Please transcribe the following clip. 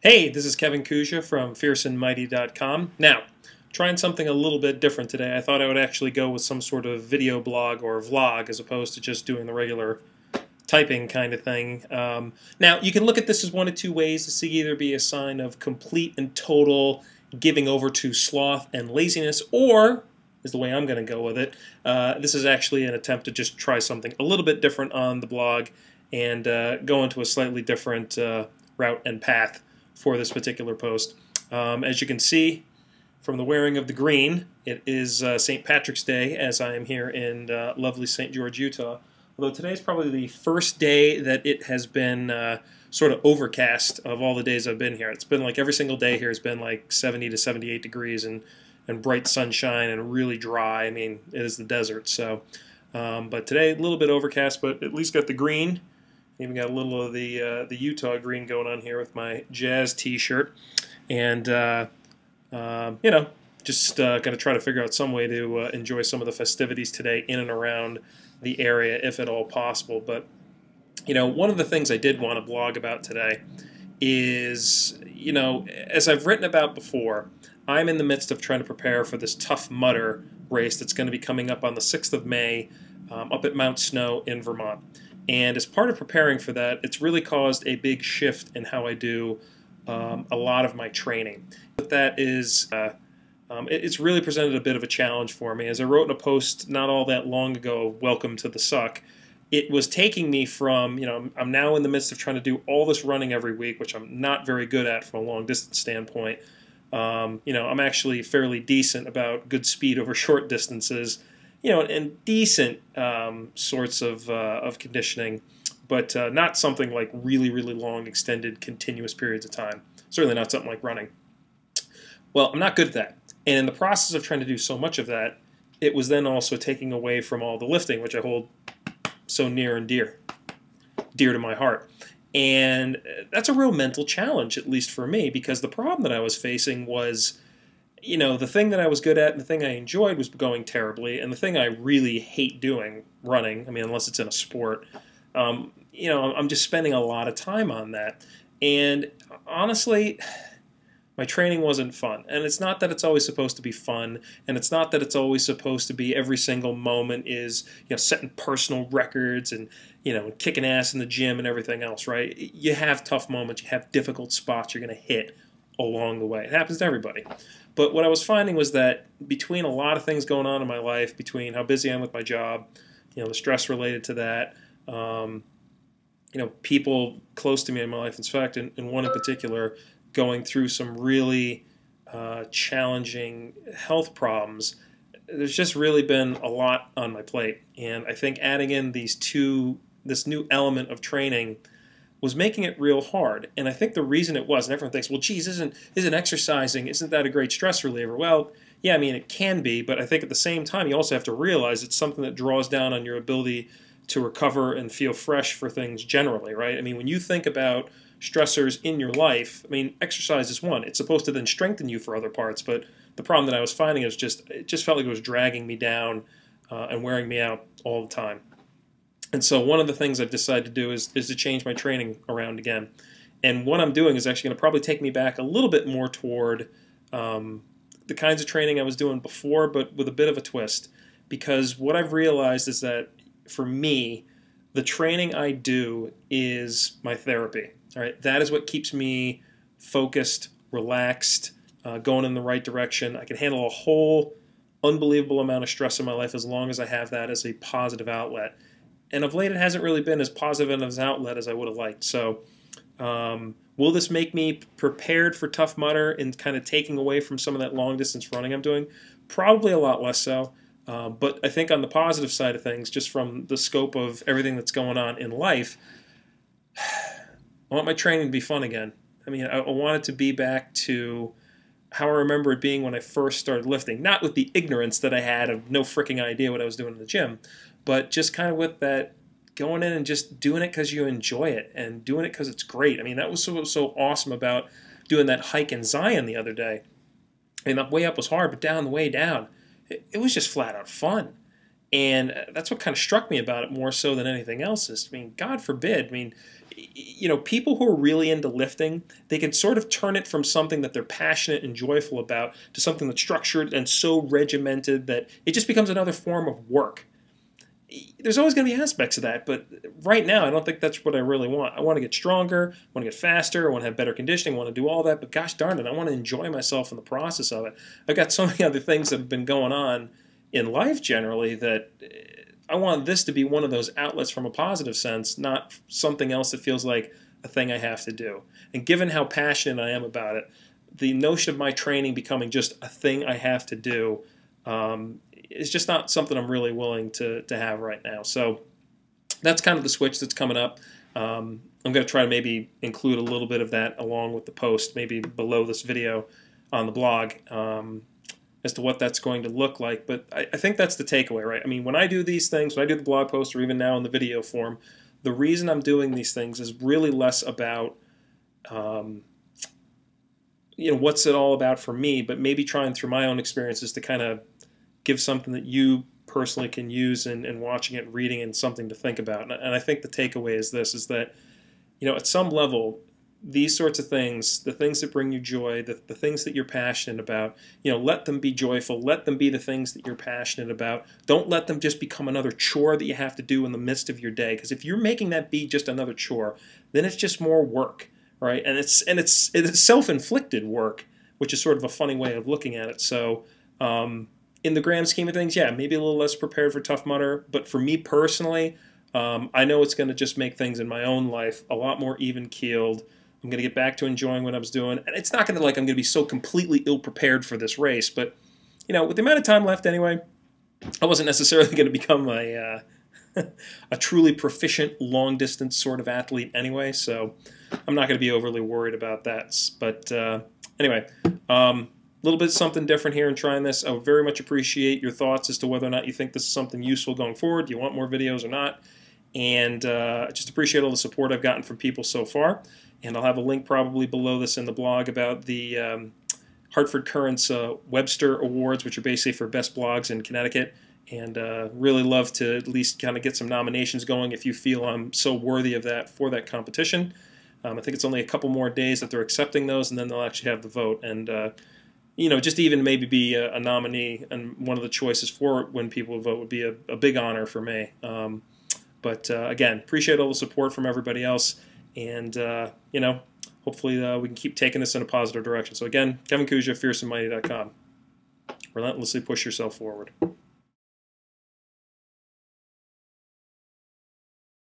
Hey, this is Kevin Kuzia from fierceandmighty.com. Now, trying something a little bit different today. I thought I would actually go with some sort of video blog or vlog as opposed to just doing the regular typing kind of thing. Now, you can look at this as one of two ways. This could either be a sign of complete and total giving over to sloth and laziness, or, is the way I'm going to go with it, this is actually an attempt to just try something a little bit different on the blog and go into a slightly different route and path for this particular post. As you can see from the wearing of the green, it is St. Patrick's Day as I am here in lovely St. George, Utah. Although today is probably the first day that it has been sort of overcast of all the days I've been here. It's been like every single day here has been like 70 to 78 degrees and bright sunshine and really dry. I mean, it is the desert. So, but today a little bit overcast, but at least got the green. Even got a little of the Utah green going on here with my Jazz T-shirt, and you know, just going to try to figure out some way to enjoy some of the festivities today in and around the area, if at all possible. But you know, one of the things I did want to blog about today is, you know, as I've written about before, I'm in the midst of trying to prepare for this Tough Mudder race that's going to be coming up on the 6th of May up at Mount Snow in Vermont. And as part of preparing for that, it's really caused a big shift in how I do a lot of my training. But that is, it's really presented a bit of a challenge for me. As I wrote in a post not all that long ago, Welcome to the Suck, it was taking me from, you know, I'm now in the midst of trying to do all this running every week, which I'm not very good at from a long distance standpoint. You know, I'm actually fairly decent about good speed over short distances, you know, and decent sorts of conditioning, but not something like really, really long, extended, continuous periods of time. Certainly not something like running. Well, I'm not good at that. And in the process of trying to do so much of that, it was then also taking away from all the lifting, which I hold so near and dear to my heart. And that's a real mental challenge, at least for me, because the problem that I was facing was, you know, the thing that I was good at and the thing I enjoyed was going terribly, and the thing I really hate doing, running, I mean, unless it's in a sport, you know, I'm just spending a lot of time on that. And honestly, my training wasn't fun. And it's not that it's always supposed to be fun, and it's not that it's always supposed to be every single moment is, you know, setting personal records and, you know, kicking ass in the gym and everything else, right? You have tough moments, you have difficult spots you're going to hit along the way. It happens to everybody. But what I was finding was that between a lot of things going on in my life, between how busy I am with my job, you know, the stress related to that, you know, people close to me in my life, in fact, in one in particular, going through some really challenging health problems, there's just really been a lot on my plate. And I think adding in this new element of training was making it real hard. And I think the reason it was, and everyone thinks, well, geez, isn't exercising, isn't that a great stress reliever? Well, yeah, I mean, it can be, but I think at the same time, you also have to realize it's something that draws down on your ability to recover and feel fresh for things generally, right? I mean, when you think about stressors in your life, I mean, exercise is one. It's supposed to then strengthen you for other parts, but the problem that I was finding is it just felt like it was dragging me down and wearing me out all the time. And so one of the things I've decided to do is to change my training around again. And what I'm doing is actually going to probably take me back a little bit more toward the kinds of training I was doing before, but with a bit of a twist. Because what I've realized is that for me, the training I do is my therapy. All right, that is what keeps me focused, relaxed, going in the right direction. I can handle a whole unbelievable amount of stress in my life as long as I have that as a positive outlet. And of late, it hasn't really been as positive of an outlet as I would have liked. So will this make me prepared for Tough Mudder and kind of taking away from some of that long-distance running I'm doing? Probably a lot less so. But I think on the positive side of things, just from the scope of everything that's going on in life, I want my training to be fun again. I mean, I want it to be back to how I remember it being when I first started lifting. Not with the ignorance that I had of no freaking idea what I was doing in the gym, but just kind of with that going in and just doing it because you enjoy it and doing it because it's great. I mean, that was so awesome about doing that hike in Zion the other day. And the way up was hard, but down the way down, it was just flat out fun. And that's what kind of struck me about it more so than anything else is, I mean, God forbid, I mean, you know, people who are really into lifting, they can sort of turn it from something that they're passionate and joyful about to something that's structured and so regimented that it just becomes another form of work. There's always going to be aspects of that, but right now I don't think that's what I really want. I want to get stronger, I want to get faster, I want to have better conditioning, I want to do all that, but gosh darn it, I want to enjoy myself in the process of it. I've got so many other things that have been going on in life generally that I want this to be one of those outlets from a positive sense, not something else that feels like a thing I have to do. And given how passionate I am about it, the notion of my training becoming just a thing I have to do is just not something I'm really willing to have right now. So that's kind of the switch that's coming up. I'm going to try to maybe include a little bit of that along with the post, maybe below this video on the blog, as to what that's going to look like. But I think that's the takeaway, right? I mean, when I do these things, when I do the blog post, or even now in the video form, the reason I'm doing these things is really less about what's it all about for me, but maybe trying through my own experiences to kind of give something that you personally can use in watching it, reading, and something to think about. And I think the takeaway is this, is that, at some level, these sorts of things, the things that bring you joy, the things that you're passionate about, let them be joyful. Let them be the things that you're passionate about. Don't let them just become another chore that you have to do in the midst of your day. Because if you're making that be just another chore, then it's just more work, right? And it's self-inflicted work, which is sort of a funny way of looking at it. So in the grand scheme of things, yeah, maybe a little less prepared for Tough Mudder. But for me personally, I know it's going to just make things in my own life a lot more even-keeled. I'm going to get back to enjoying what I was doing. And it's not going to, I'm going to be so completely ill-prepared for this race. But, with the amount of time left anyway, I wasn't necessarily going to become a truly proficient long-distance sort of athlete anyway. So I'm not going to be overly worried about that. But anyway, a little bit something different here in trying this. I would very much appreciate your thoughts as to whether or not you think this is something useful going forward. Do you want more videos or not? And I just appreciate all the support I've gotten from people so far. And I'll have a link probably below this in the blog about the Hartford Courant's Webster Awards, which are basically for best blogs in Connecticut. And really love to at least kind of get some nominations going if you feel I'm so worthy of that for that competition. I think it's only a couple more days that they're accepting those, and then they'll actually have the vote. And just even maybe be a nominee and one of the choices for when people vote would be a big honor for me. But again, appreciate all the support from everybody else. And, hopefully we can keep taking this in a positive direction. So again, Kuzia, FierceandMighty.com. Relentlessly push yourself forward.